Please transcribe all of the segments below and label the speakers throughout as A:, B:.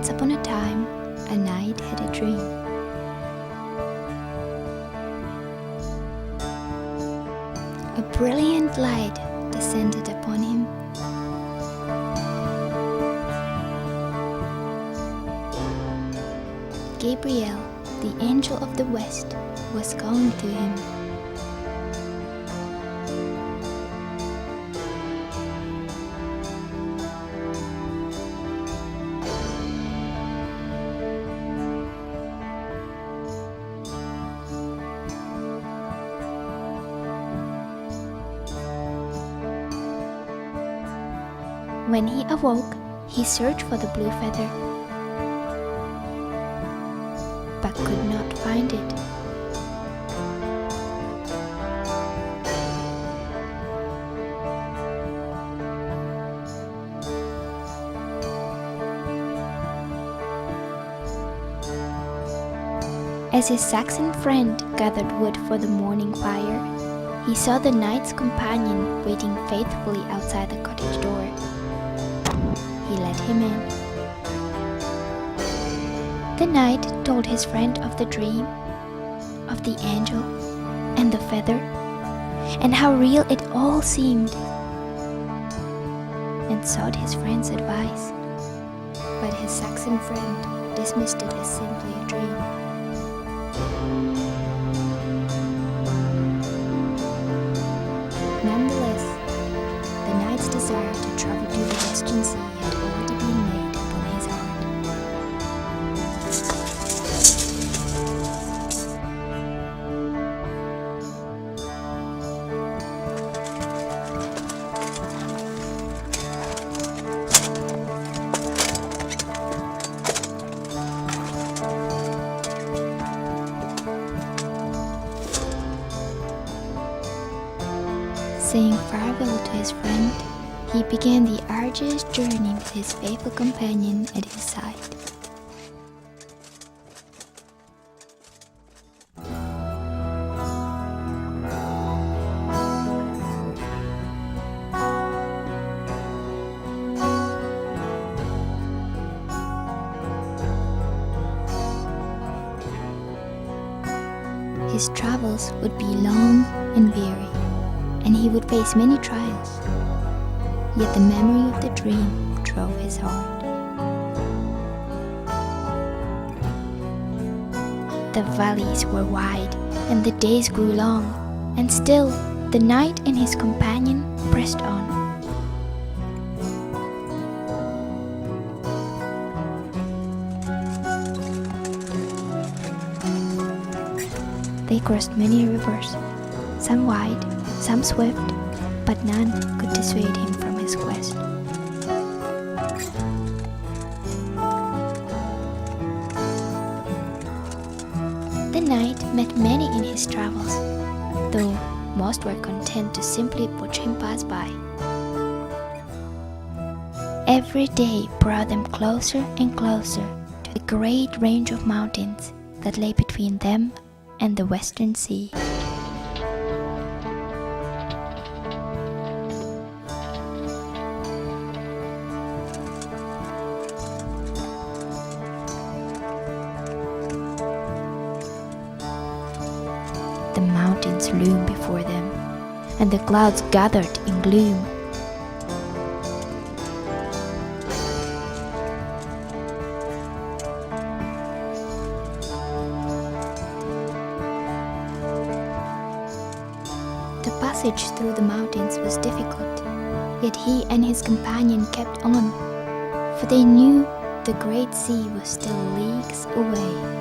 A: Once upon a time, a knight had a dream. A brilliant light descended upon him. Gabriel, the angel of the West, was calling to him. When he awoke, he searched for the blue feather, but could not find it. As his Saxon friend gathered wood for the morning fire, he saw the knight's companion waiting faithfully outside the cottage door. He let him in. The knight told his friend of the dream, of the angel, and the feather, and how real it all seemed, and sought his friend's advice. But his Saxon friend dismissed it as simply a dream. Nonetheless, the knight's desire to travel to the Western Sea had already been made upon his heart. Saying farewell to his friend, he began the arduous journey with his faithful companion at his side. His travels would be long and weary, and he would face many trials, yet the memory of the dream drove his heart. The valleys were wide, and the days grew long, and still the knight and his companion pressed on. They crossed many rivers, some wide, some swift, but none could dissuade him from his quest. The knight met many in his travels, though most were content to simply watch him pass by. Every day brought them closer and closer to the great range of mountains that lay between them and the Western Sea. The mountains loomed before them, and the clouds gathered in gloom. The passage through the mountains was difficult, yet he and his companion kept on, for they knew the great sea was still leagues away.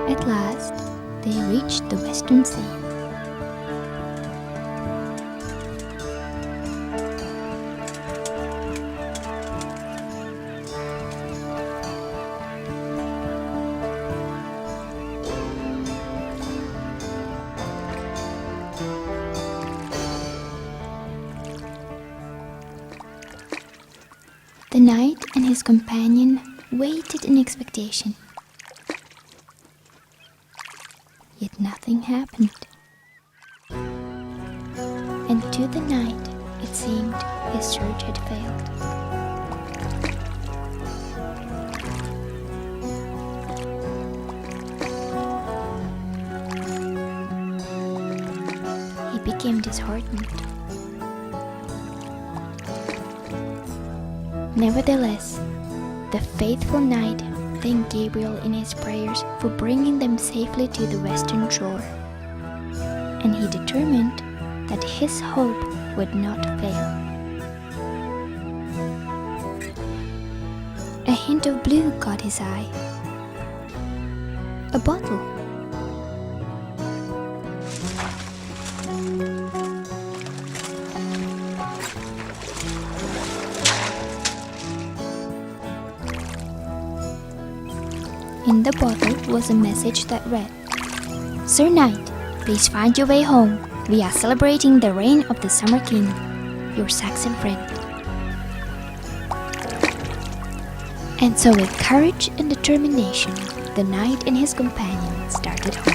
A: At last, they reached the western sea. The knight and his companion waited in expectation. Yet nothing happened. And to the knight, it seemed his search had failed. He became disheartened. Nevertheless, the faithful knight thanked Gabriel in his prayers for bringing them safely to the western shore, and he determined that his hope would not fail. A hint of blue caught his eye. A bottle. In the bottle was a message that read, "Sir Knight, please find your way home. We are celebrating the reign of the Summer King, your Saxon friend." And so with courage and determination, the knight and his companion started home.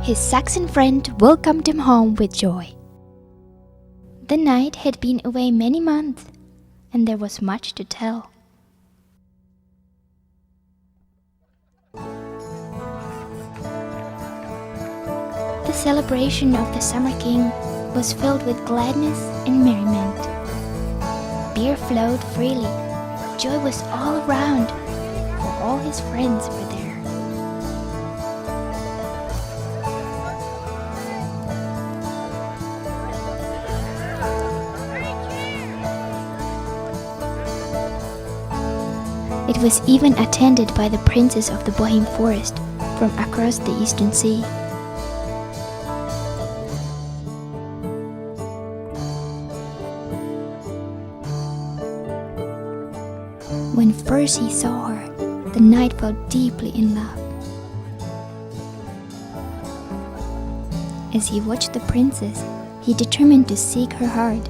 A: His Saxon friend welcomed him home with joy. The knight had been away many months, and there was much to tell. The celebration of the Summer King was filled with gladness and merriment. Beer flowed freely. Joy was all around, for all his friends were there. It was even attended by the princes of the Bohemian forest from across the eastern sea. When first he saw her, the knight fell deeply in love. As he watched the princess, he determined to seek her heart.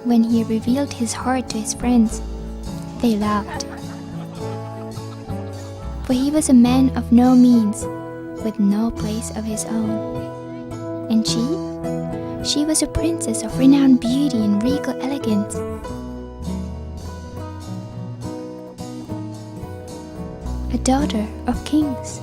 A: When he revealed his heart to his friends, they laughed. For he was a man of no means, with no place of his own. And she was a princess of renowned beauty and regal elegance. A daughter of kings.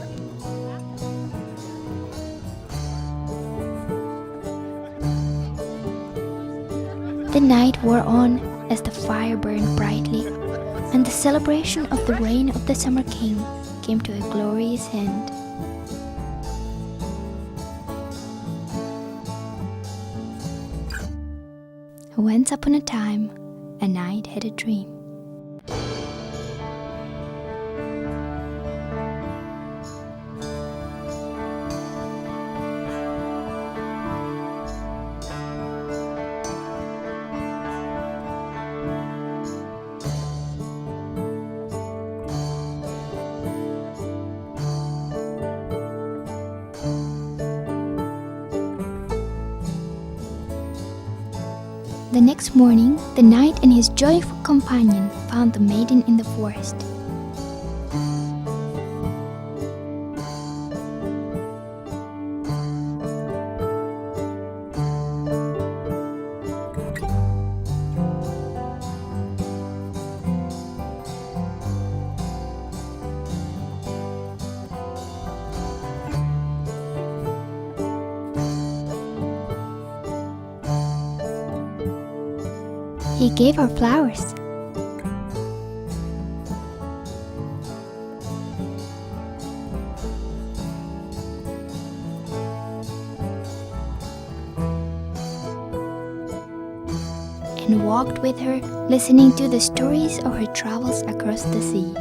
A: The night wore on as the fire burned brightly, and the celebration of the reign of the Summer King came to a glorious end. Once upon a time, a knight had a dream. The next morning, the knight and his joyful companion found the maiden in the forest. He gave her flowers. And walked with her, listening to the stories of her travels across the sea.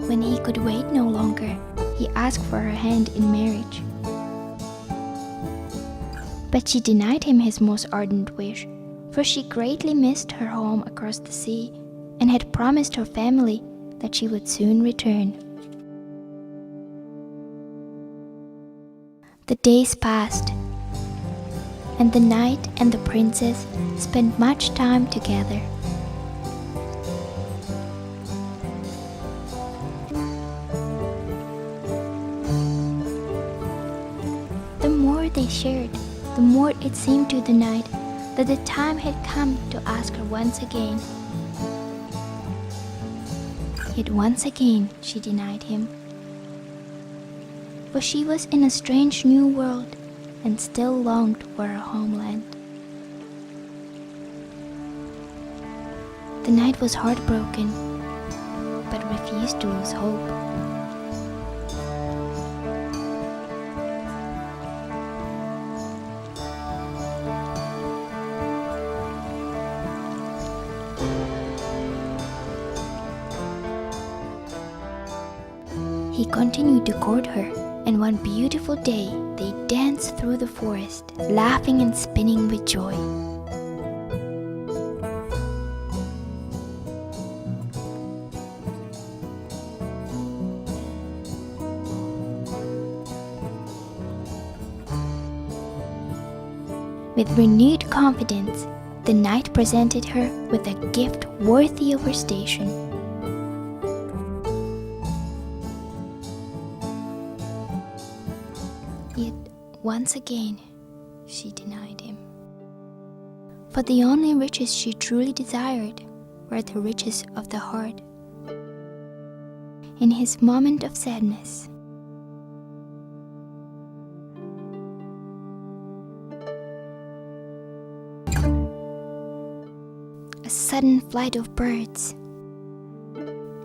A: When he could wait no longer, he asked for her hand in marriage. But she denied him his most ardent wish, for she greatly missed her home across the sea and had promised her family that she would soon return. The days passed, and the knight and the princess spent much time together. The more they shared, the more it seemed to the knight that the time had come to ask her once again. Yet once again she denied him, for she was in a strange new world and still longed for her homeland. The knight was heartbroken, but refused to lose hope. He continued to court her, and one beautiful day they danced through the forest, laughing and spinning with joy. With renewed confidence, the knight presented her with a gift worthy of her station. Yet once again she denied him. For the only riches she truly desired were the riches of the heart. In his moment of sadness, a sudden flight of birds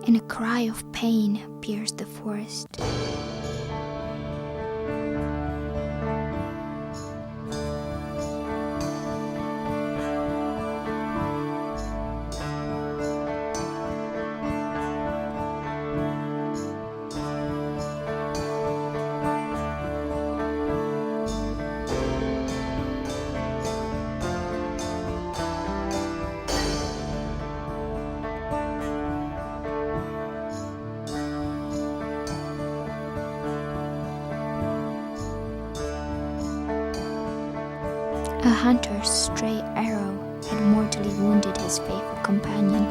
A: and a cry of pain pierced the forest. A hunter's stray arrow had mortally wounded his faithful companion.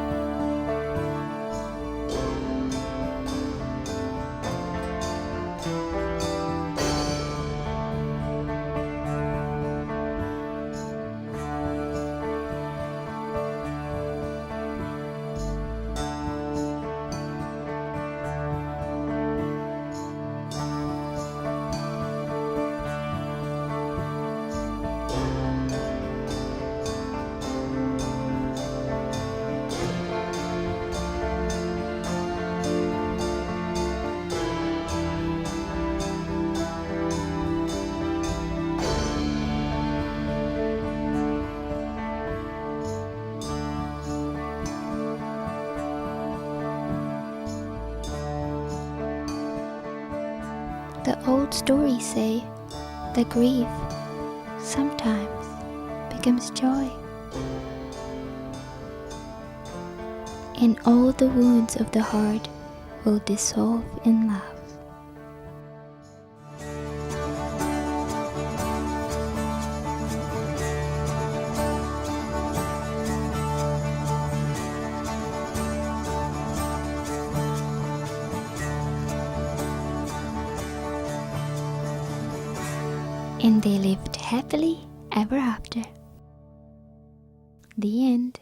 A: The old stories say that grief sometimes becomes joy, and all the wounds of the heart will dissolve in love. and they lived happily ever after. The end.